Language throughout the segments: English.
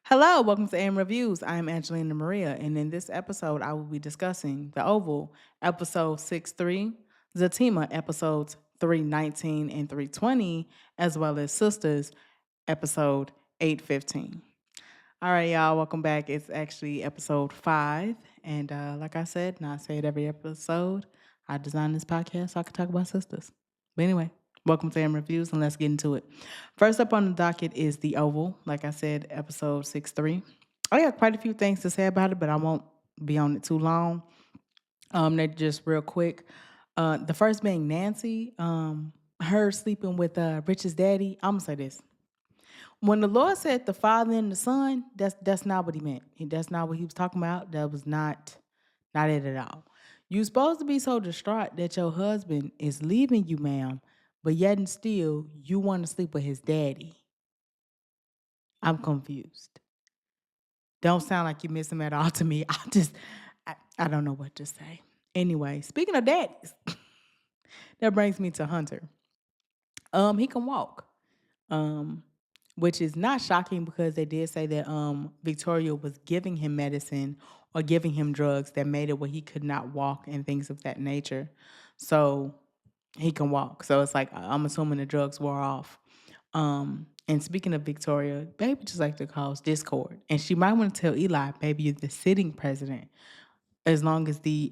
Hello, welcome to AM Reviews. I am Angelina Maria, and in this episode, I will be discussing The Oval, episode 6-3, Zatima, episodes 319 and 320, as well as Sistas, episode 815. All right, y'all, welcome back. It's actually episode 5, and like I said, and I say it every episode, I designed this podcast so I could talk about sisters. But anyway, welcome to AM Reviews, and let's get into it. First up on the docket is The Oval, like I said, episode 6-3. I got quite a few things to say about it, but I won't be on it too long. They're just real quick. The first being Nancy, her sleeping with Rich's daddy. I'm gonna say this: when the Lord said the Father and the Son, that's not what He meant. That's not what He was talking about. That was not it at all. You're supposed to be so distraught that your husband is leaving you, ma'am, but yet and still you want to sleep with his daddy. I'm confused. Don't sound like you miss him at all to me. I don't know what to say. Anyway, speaking of daddies, that brings me to Hunter. He can walk. Um, which is not shocking because they did say that Victoria was giving him medicine or giving him drugs that made it where he could not walk and things of that nature. So he can walk. So it's like I'm assuming the drugs wore off. And speaking of Victoria, baby just like to cause discord. And she might want to tell Eli, baby, you're the sitting president. As long as you're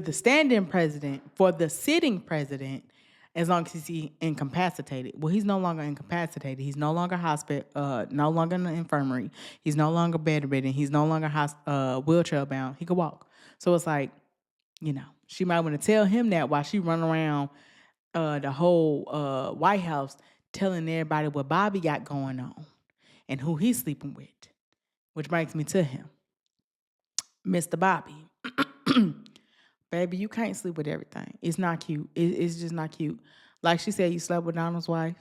the stand-in president for the sitting president, as long as he's incapacitated. Well, he's no longer incapacitated. He's no longer no longer in the infirmary. He's no longer bedridden. He's no longer wheelchair bound. He could walk. So it's like, she might want to tell him that while she run around the whole White House telling everybody what Bobby got going on and who he's sleeping with, which brings me to him, Mr. Bobby. Baby, you can't sleep with everything. It's not cute. It's just not cute. Like she said, you slept with Donald's wife.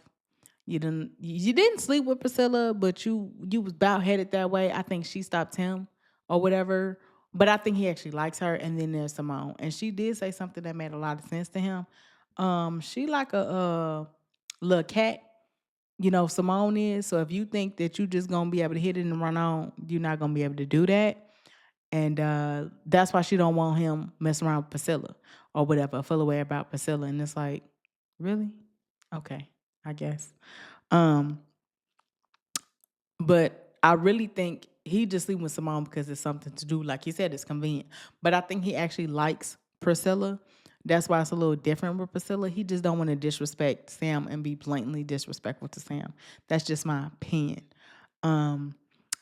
You didn't sleep with Priscilla, but you was about headed that way. I think she stopped him or whatever. But I think he actually likes her. And then there's Simone. And she did say something that made a lot of sense to him. She like a little cat, Simone is. So if you think that you just gonna be able to hit it and run on, you're not gonna be able to do that. And that's why she don't want him messing around with Priscilla or whatever, feel away about Priscilla. And it's like, really? Okay, I guess. Um, but I really think he just sleeping with Simone because it's something to do. Like he said, it's convenient. But I think he actually likes Priscilla. That's why it's a little different with Priscilla. He just don't want to disrespect Sam and be blatantly disrespectful to Sam. That's just my opinion.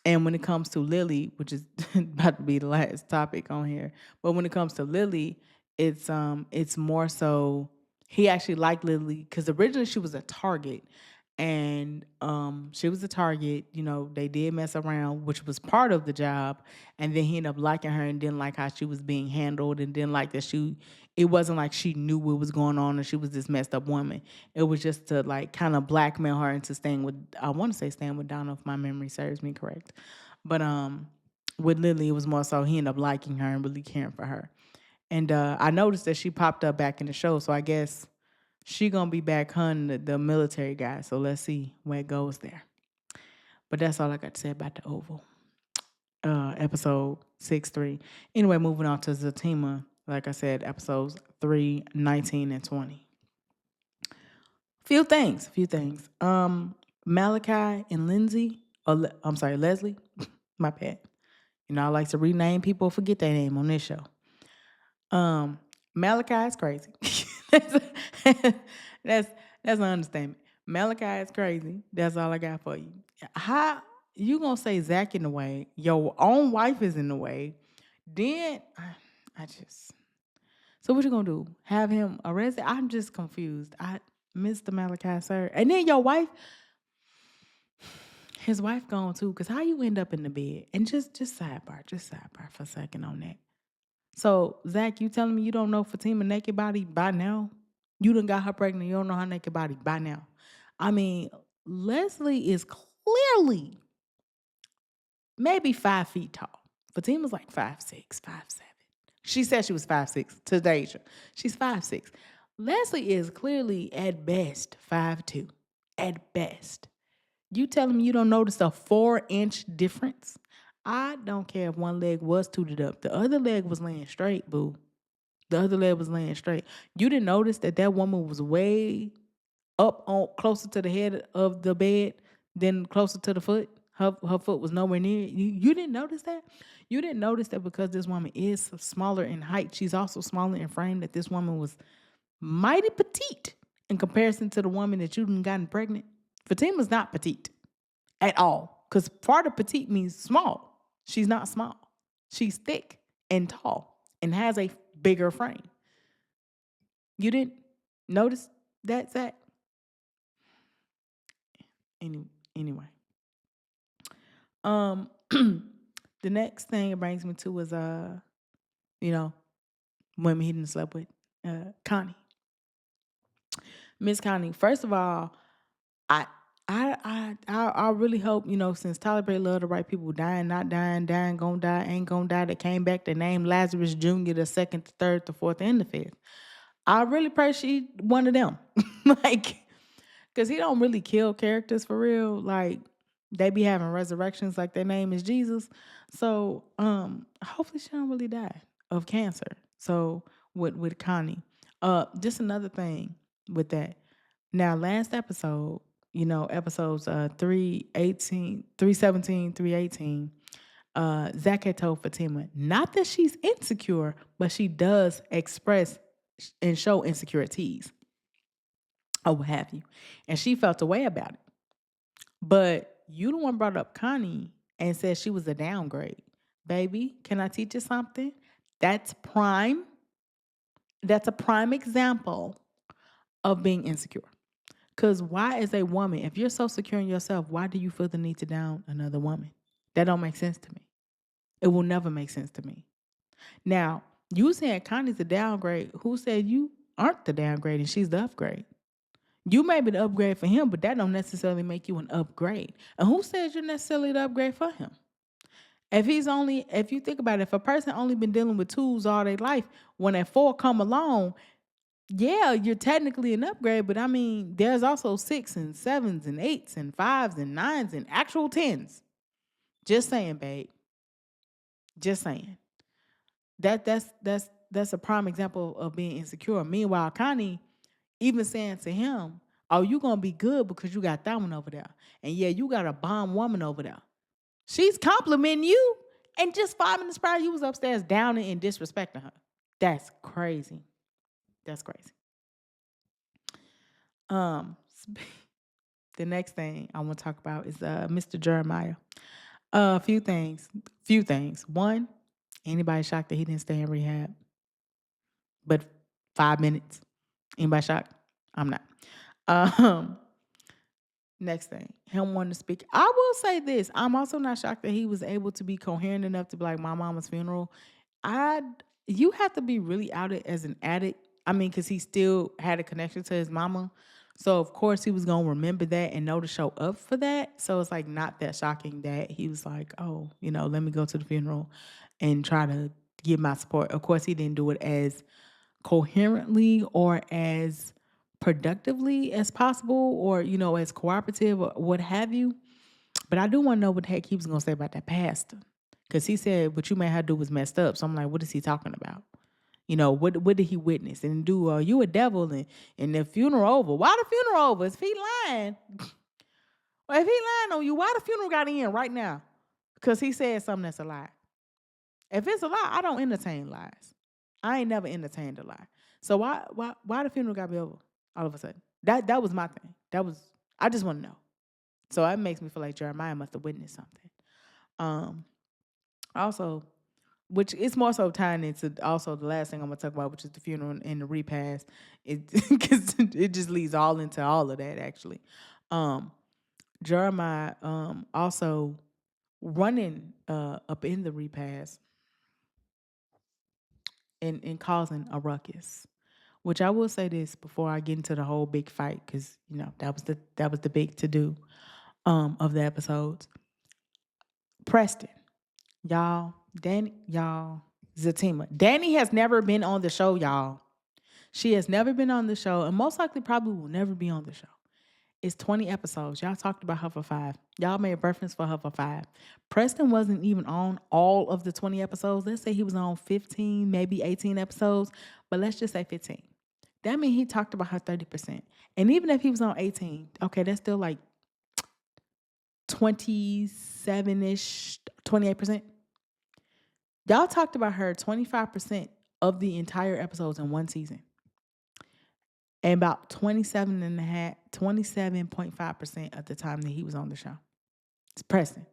And when it comes to Lily, which is about to be the last topic on here, but when it comes to Lily, it's more so he actually liked Lily because originally she was a target, and she was a target. They did mess around, which was part of the job, and then he ended up liking her and didn't like how she was being handled, and didn't like that she. It wasn't like she knew what was going on and she was this messed up woman. It was just to like kind of blackmail her into staying with. I want to say staying with Donna if my memory serves me correct, but with Lily it was more so he ended up liking her and really caring for her. And I noticed that she popped up back in the show, so I guess she gonna be back hunting the military guy. So let's see where it goes there. But that's all I got to say about the Oval. Episode 6-3. Anyway, moving on to Zatima. Like I said, episodes 319 and 20. Few things. Malachi and Lindsay. I'm sorry, Leslie. My bad. I like to rename people, forget their name on this show. Malachi is crazy. that's that's an understatement. Malachi is crazy. That's all I got for you. How you gonna say Zach in the way? Your own wife is in the way. Then I just so what you gonna do? Have him arrested? I'm just confused. Mr. Malachi, sir. And then your wife, his wife gone too. Cause how you end up in the bed? And just sidebar for a second on that. So, Zach, you telling me you don't know Fatima naked body by now? You done got her pregnant. You don't know her naked body by now. I mean, Leslie is clearly maybe 5 feet tall. Fatima's like 5'6", 5'7". She said she was 5'6" to Deja. She's 5'6". Leslie is clearly at best 5'2". At best. You telling me you don't notice a 4-inch difference? I don't care if one leg was tooted up. The other leg was laying straight, boo. The other leg was laying straight. You didn't notice that that woman was way up on closer to the head of the bed than closer to the foot. Her foot was nowhere near. You didn't notice that? You didn't notice that because this woman is smaller in height, she's also smaller in frame, that this woman was mighty petite in comparison to the woman that you done gotten pregnant. Fatima's not petite at all. Because part of petite means small. She's not small. She's thick and tall and has a bigger frame. You didn't notice that, Zach? Anyway. The next thing it brings me to is women he didn't slept with. Connie. Miss Connie, first of all, I really hope, since Tyler Perry loved to write people dying, not dying, dying, gonna die, ain't gonna die, that came back to name Lazarus Jr., the second, the third, the fourth, and the fifth. I really pray she one of them. Because he don't really kill characters for real. Like, they be having resurrections like their name is Jesus. So, hopefully she don't really die of cancer. So, with Connie. Just another thing with that. Now, last episode, episodes 318, 317, 318, Zach had told Fatima, not that she's insecure, but she does express and show insecurities or what have you. And she felt a way about it. But you the one brought up Connie and said she was a downgrade. Baby, can I teach you something? That's prime. That's a prime example of being insecure. Because why, as a woman, if you're so secure in yourself, why do you feel the need to down another woman? That don't make sense to me. It will never make sense to me. Now, you saying Connie's a downgrade. Who said you aren't the downgrade and she's the upgrade? You may be the upgrade for him, but that don't necessarily make you an upgrade. And who says you're necessarily the upgrade for him? If you think about it, if a person only been dealing with twos all their life, when that 4 come along, yeah, you're technically an upgrade, but I mean, there's also 6 and 7s and 8s and 5s and 9s and actual 10s. Just saying, babe. Just saying. That's a prime example of being insecure. Meanwhile, Connie even saying to him, "Oh, you gonna be good because you got that one over there, and yeah, you got a bomb woman over there." She's complimenting you, and just 5 minutes prior, you was upstairs downing and disrespecting her. That's crazy. That's crazy. The next thing I want to talk about is Mr. Jeremiah. A few things. One, anybody shocked that he didn't stay in rehab? But 5 minutes. Anybody shocked? I'm not. Next thing, him wanting to speak. I will say this. I'm also not shocked that he was able to be coherent enough to be like, my mama's funeral. You have to be really out it as an addict. I mean, because he still had a connection to his mama. So, of course, he was going to remember that and know to show up for that. So, it's like not that shocking that he was like, oh, let me go to the funeral and try to give my support. Of course, he didn't do it as coherently or as productively as possible or, as cooperative or what have you. But I do want to know what the heck he was going to say about that pastor. Because he said what you may have to do was messed up. So I'm like, what is he talking about? What did he witness? And do you a devil and the funeral over? Why the funeral over? If he lying, well, if he lying on you, why the funeral got in right now? Because he said something that's a lie. If it's a lie, I don't entertain lies. I ain't never entertained a lie. So why the funeral got to be over all of a sudden? That was my thing. I just want to know. So that makes me feel like Jeremiah must have witnessed something. Also, which is more so tying into also the last thing I'm going to talk about, which is the funeral and the repast. Because it just leads all into all of that, actually. Jeremiah also running up in the repast and causing a ruckus. Which I will say this before I get into the whole big fight, because that was the big to do of the episodes. Preston, y'all, Danny, y'all, Zatima. Danny has never been on the show, y'all. She has never been on the show, and most likely probably will never be on the show. It's 20 episodes. Y'all talked about her for 5. Y'all made reference for her for 5. Preston wasn't even on all of the 20 episodes. Let's say he was on 15, maybe 18 episodes, but let's just say 15. That means he talked about her 30%. And even if he was on 18, okay, that's still like 27-ish, 28%. Y'all talked about her 25% of the entire episodes in one season. And about 27.5% of the time that he was on the show. It's Preston.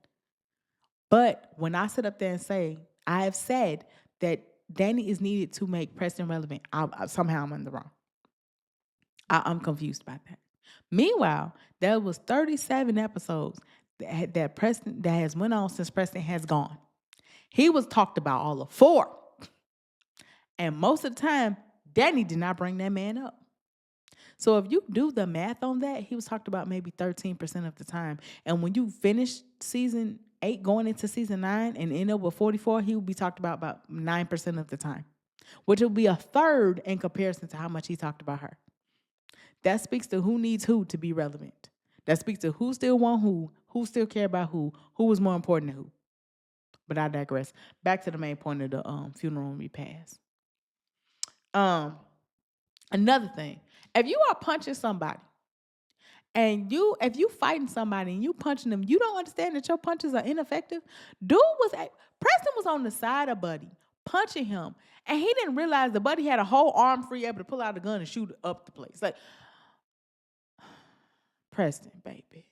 But when I sit up there and say, I have said that Danny is needed to make Preston relevant, somehow I'm in the wrong. I'm confused by that. Meanwhile, there was 37 episodes that Preston that has went on since Preston has gone. He was talked about all of 4. And most of the time, Danny did not bring that man up. So if you do the math on that, he was talked about maybe 13% of the time. And when you finish season 8 going into season 9 and end up with 44, he would be talked about 9% of the time, which would be a third in comparison to how much he talked about her. That speaks to who needs who to be relevant. That speaks to who still want who still care about who was more important than who. But I digress. Back to the main point of the funeral repast. Another thing, if you are punching somebody and if you fighting somebody and you punching them, you don't understand that your punches are ineffective. Preston was on the side of Buddy punching him, and he didn't realize the Buddy had a whole arm free, able to pull out a gun and shoot up the place. Like, Preston, baby,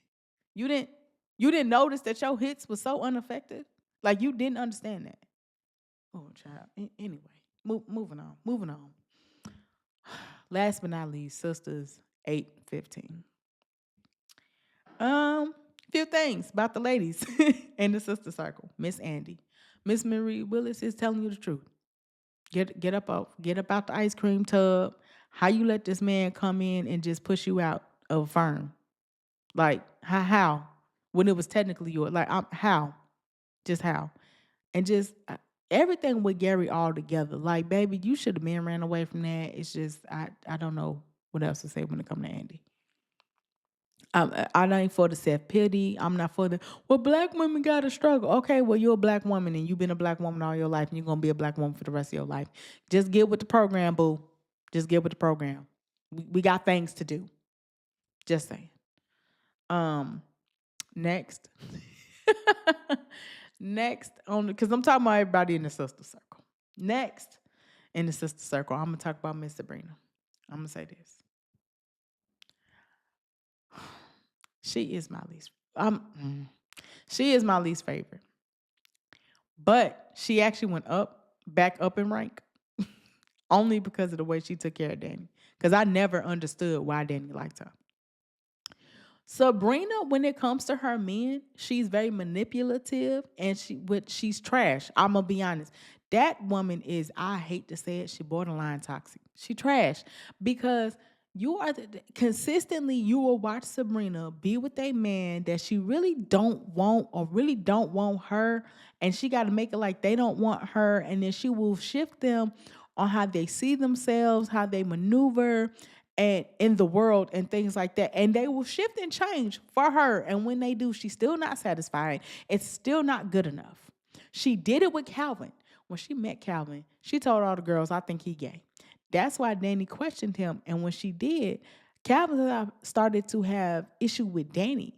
you didn't notice that your hits were so ineffective. Like, you didn't understand that. Oh, child. Anyway, moving on. Last but not least, Sistas 8:15. Few things about the ladies in the sister circle. Miss Andy, Miss Marie Willis is telling you the truth. Get up out the ice cream tub. How you let this man come in and just push you out of a firm? Like how? When it was technically yours. Like how? Just how? And just everything with Gary all together. Like, baby, you should have been ran away from that. It's just I don't know what else to say when it comes to Andy. I ain't for the self-pity. I'm not for black women got to struggle. Okay, well, you're a black woman and you've been a black woman all your life and you're going to be a black woman for the rest of your life. Just get with the program, boo. Just get with the program. We got things to do. Just saying. Next. Next, because I'm talking about everybody in the sister circle. Next, in the sister circle, I'm going to talk about Miss Sabrina. I'm going to say this. She is my least favorite. But she actually went back up in rank only because of the way she took care of Danny. Because I never understood why Danny liked her. Sabrina, when it comes to her men, she's very manipulative and she's trash. I'm going to be honest. That woman is, I hate to say it, she borderline toxic. She trash because consistently you will watch Sabrina be with a man that she really don't want or really don't want her, and she got to make it like they don't want her, and then she will shift them on how they see themselves, how they maneuver and in the world and things like that. And they will shift and change for her. And when they do, she's still not satisfied. It's still not good enough. She did it with Calvin. When she met Calvin, she told all the girls, I think he gay. That's why Danny questioned him. And when she did, Calvin started to have issue with Danny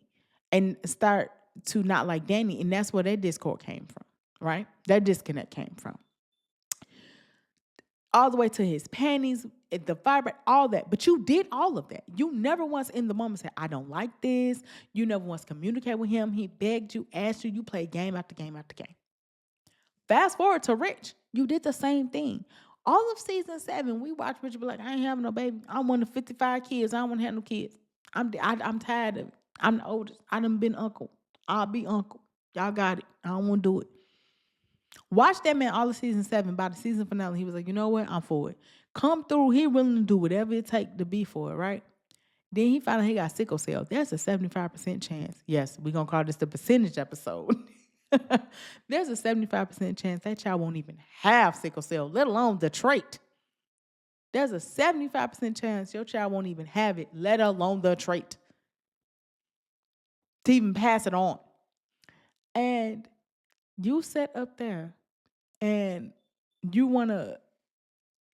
and start to not like Danny. And that's where that discord came from, right? That disconnect came from. All the way to his panties, the fiber, all that. But you did all of that. You never once in the moment said, I don't like this. You never once communicated with him. He begged you, asked you. You played game after game after game. Fast forward to Rich. You did the same thing. All of season 7, we watched Rich be like, I ain't having no baby. I'm one of 55 kids. I don't want to have no kids. I'm tired of it. I'm the oldest. I done been uncle. I'll be uncle. Y'all got it. I don't want to do it. Watch that man all of season 7. By the season finale, he was like, you know what? I'm for it. Come through. He willing to do whatever it takes to be for it, right? Then he found out he got sickle cell. There's a 75% chance. Yes, we're going to call this the percentage episode. There's a 75% chance that child won't even have sickle cell, let alone the trait. There's a 75% chance your child won't even have it, let alone the trait. to even pass it on. And you sit up there and you want to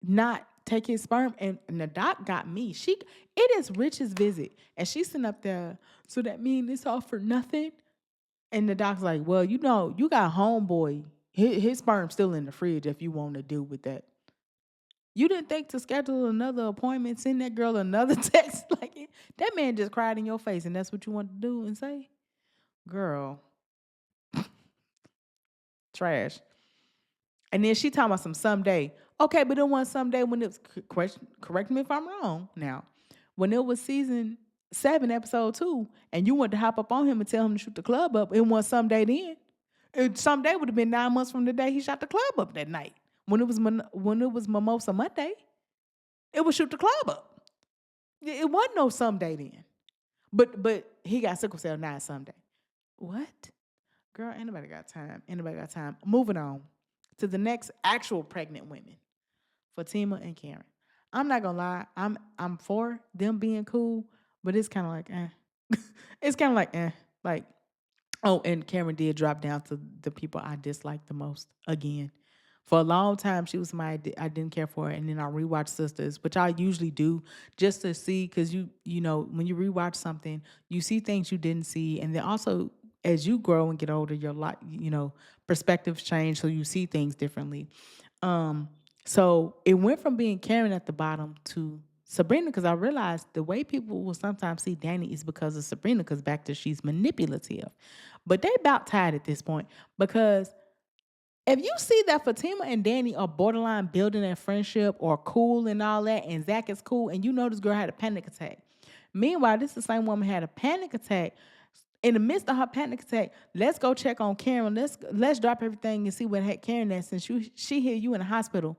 not take his sperm, and the doc got me. It is Rich's visit, and she's sitting up there. So that means it's all for nothing. And the doc's like, well, you got homeboy. His sperm's still in the fridge if you want to deal with that. You didn't think to schedule another appointment, send that girl another text like that man just cried in your face, and that's what you want to do and say, girl, trash. And then she talking about some someday. Okay, but it was someday when it was, correct me if I'm wrong now, when it was season 7, episode 2, and you wanted to hop up on him and tell him to shoot the club up, it was someday then. Someday would have been 9 months from the day he shot the club up that night. When it was Mimosa Monday, it was shoot the club up. It wasn't no someday then. But he got sickle cell now someday. What? Girl, anybody got time. Anybody got time. Moving on to the next actual pregnant women, Fatima and Karen. I'm not gonna lie, I'm for them being cool, but it's kind of like it's kind of like like, oh, and Karen did drop down to the people I disliked the most again. For a long time, she was somebody I didn't care for, and then I rewatched Sisters, which I usually do just to see, because you know when you rewatch something, you see things you didn't see, and then also as you grow and get older, your life, perspectives change, so you see things differently. So it went from being Karen at the bottom to Sabrina, because I realized the way people will sometimes see Danny is because of Sabrina, because back to she's manipulative. But they about tied at this point, because if you see that Fatima and Danny are borderline building a friendship or cool and all that, and Zach is cool, and you know this girl had a panic attack. Meanwhile, this the same woman had a panic attack. In the midst of her panic attack, let's go check on Karen. Let's drop everything and see what had Karen at, since she hear you in the hospital.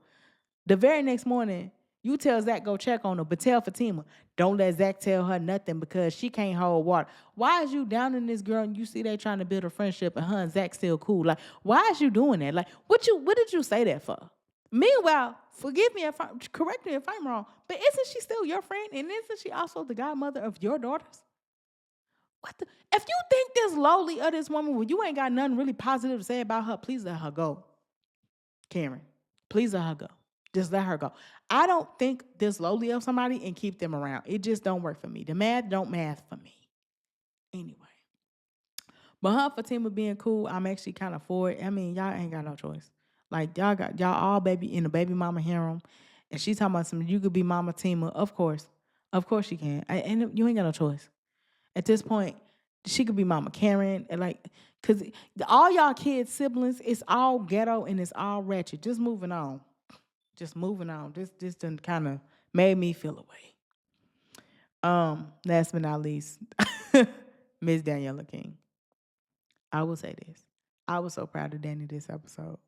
The very next morning, you tell Zach go check on her, but tell Fatima, don't let Zach tell her nothing because she can't hold water. Why is you down in this girl and you see they trying to build a friendship and her and Zach still cool? Like, why is you doing that? Like, what did you say that for? Meanwhile, correct me if I'm wrong, but isn't she still your friend? And isn't she also the godmother of your daughters? If you think this lowly of this woman when you ain't got nothing really positive to say about her, please let her go. Karen, please let her go. Just let her go. I don't think this lowly of somebody and keep them around. It just don't work for me. The math don't math for me. Anyway. But her Fatima being cool, I'm actually kind of for it. I mean, y'all ain't got no choice. Like, y'all all baby in the baby mama harem. And she talking about something, you could be Mama Tima. Of course. Of course she can. And you ain't got no choice. At this point, she could be Mama Karen. And like, because all y'all kids, siblings, it's all ghetto and it's all ratchet. Just moving on. This done kind of made me feel away. Last but not least, Miss Daniela King. I will say this. I was so proud of Danny this episode.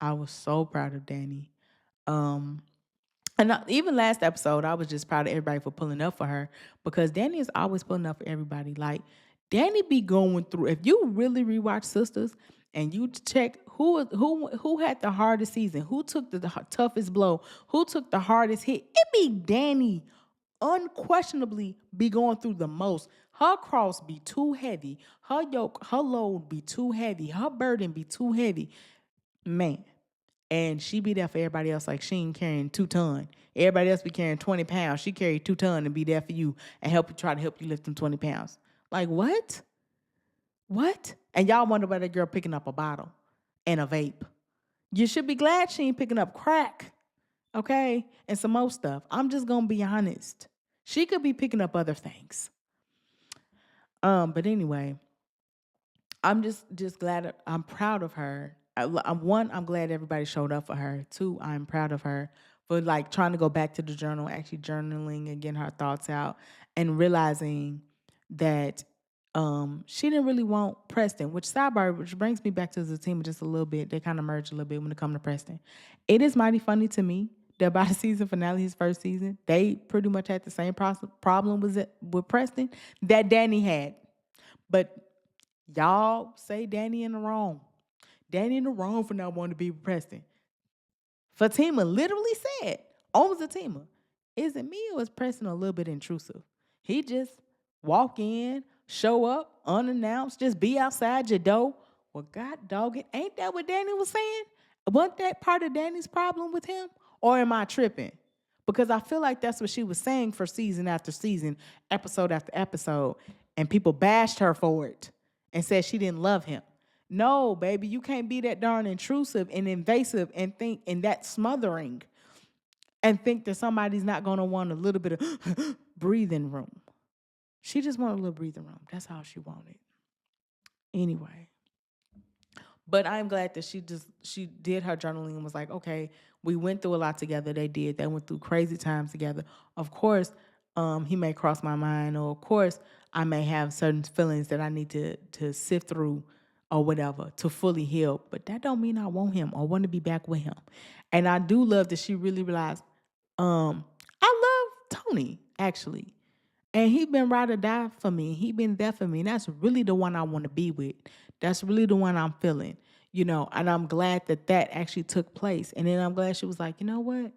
I was so proud of Danny. And even last episode, I was just proud of everybody for pulling up for her, because Danny is always pulling up for everybody. Like, Danny be going through. If you really rewatch Sisters and you check who had the hardest season, who took the toughest blow, who took the hardest hit, it be Danny. Unquestionably be going through the most. Her cross be too heavy. Her yoke, her load be too heavy. Her burden be too heavy. Man. And she be there for everybody else like she ain't carrying 2 tons. Everybody else be carrying 20 pounds. She carry 2 tons and be there for you and try to help you lift them 20 pounds. Like, what? What? And y'all wonder why that girl picking up a bottle and a vape. You should be glad she ain't picking up crack, okay? And some more stuff. I'm just going to be honest. She could be picking up other things. But anyway, I'm just glad. I'm proud of her. I'm glad everybody showed up for her. 2, I'm proud of her for like trying to go back to the journal, actually journaling and getting her thoughts out, and realizing that she didn't really want Preston, which brings me back to the team just a little bit. They kind of merged a little bit when it comes to Preston. It is mighty funny to me that by the season finale, his first season, they pretty much had the same problem with Preston that Danny had. But y'all say Danny in the wrong. Danny in the wrong for not wanting to be with Preston. Fatima literally said on Zatima, is it me or is Preston a little bit intrusive? He just walk in, show up, unannounced, just be outside your door. Well, God dog it, ain't that what Danny was saying? Wasn't that part of Danny's problem with him? Or am I tripping? Because I feel like that's what she was saying for season after season, episode after episode, and people bashed her for it and said she didn't love him. No, baby, you can't be that darn intrusive and invasive and think and that smothering and think that somebody's not gonna want a little bit of breathing room. She just wanted a little breathing room. That's all she wanted. Anyway. But I'm glad that she did her journaling and was like, okay, we went through a lot together. They did. They went through crazy times together. Of course, he may cross my mind, or of course, I may have certain feelings that I need to sift through or whatever to fully heal. But that don't mean I want him or want to be back with him. And I do love that she really realized I love Tony, actually. And he been ride or die for me. He been there for me. And that's really the one I want to be with. That's really the one I'm feeling, and I'm glad that that actually took place. And then I'm glad she was like, you know what?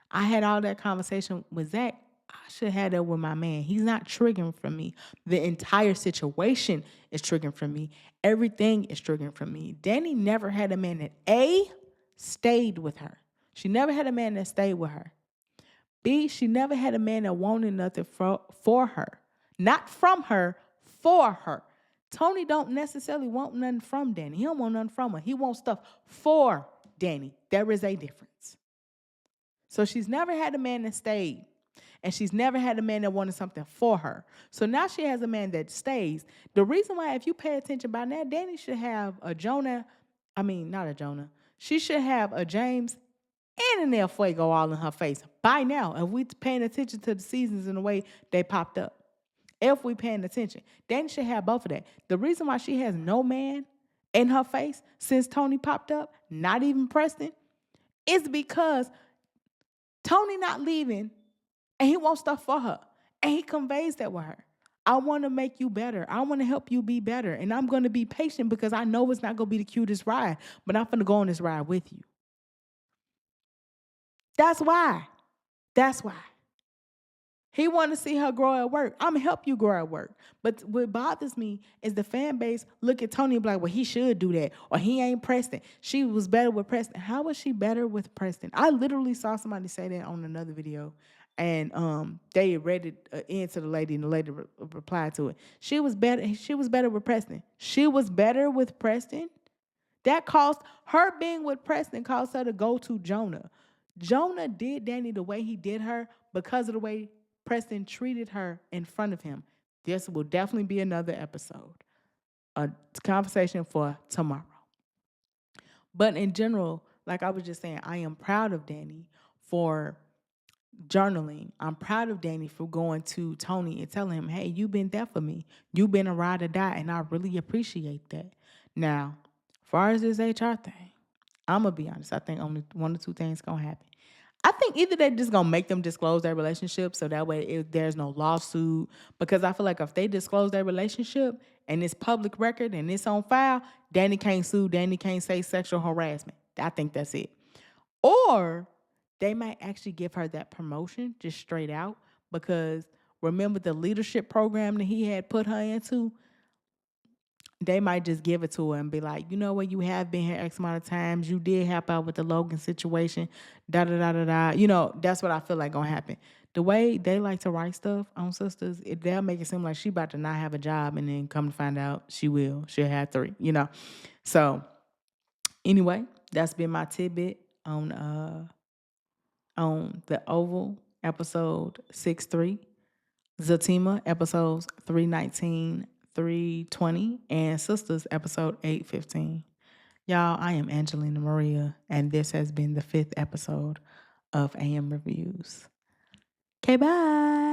I had all that conversation with Zach. I should have had that with my man. He's not triggering for me. The entire situation is triggering for me. Everything is triggering for me. Danny never had a man that stayed with her. She never had a man that stayed with her. B, she never had a man that wanted nothing for her. Not from her, for her. Tony don't necessarily want nothing from Danny. He don't want nothing from her. He wants stuff for Danny. There is a difference. So she's never had a man that stayed. And she's never had a man that wanted something for her. So now she has a man that stays. The reason why, if you pay attention by now, Danny should have a Jonah. I mean, not a Jonah. She should have a James and an El Fuego all in her face by now. If we paying attention to the seasons in the way they popped up. If we paying attention, Danny should have both of that. The reason why she has no man in her face since Tony popped up, not even Preston, is because Tony not leaving and he wants stuff for her. And he conveys that with her. I want to make you better. I want to help you be better. And I'm going to be patient because I know it's not going to be the cutest ride, but I'm going to go on this ride with you. That's why. That's why. He want to see her grow at work. I'm going to help you grow at work. But what bothers me is the fan base look at Tony and be like, well, he should do that. Or he ain't Preston. She was better with Preston. How was she better with Preston? I literally saw somebody say that on another video. And they read it into the lady, and the lady replied to it. She was better. She was better with Preston. She was better with Preston. That caused her being with Preston caused her to go to Jonah. Jonah did Danny the way he did her because of the way Preston treated her in front of him. This will definitely be another episode, a conversation for tomorrow. But in general, like I was just saying, I am proud of Danny for journaling. I'm proud of Danny for going to Tony and telling him, hey, you've been there for me. You've been a ride or die, and I really appreciate that. Now, as far as this HR thing, I'm going to be honest. I think only one or two things going to happen. I think either they're just going to make them disclose their relationship so that way there's no lawsuit. Because I feel like if they disclose their relationship and it's public record and it's on file, Danny can't sue. Danny can't say sexual harassment. I think that's it. Or they might actually give her that promotion just straight out because remember the leadership program that he had put her into? They might just give it to her and be like, you know what, you have been here X amount of times. You did help out with the Logan situation, da-da-da-da-da. That's what I feel like gonna happen. The way they like to write stuff on Sistas, they'll make it seem like she about to not have a job and then come to find out she will. She'll have 3, So anyway, that's been my tidbit on the Oval episode 6-3, Zatima episodes 319, 320, and Sistas episode 815. Y'all, I am Angelina Maria, and this has been the 5th episode of AM Reviews. Okay, bye.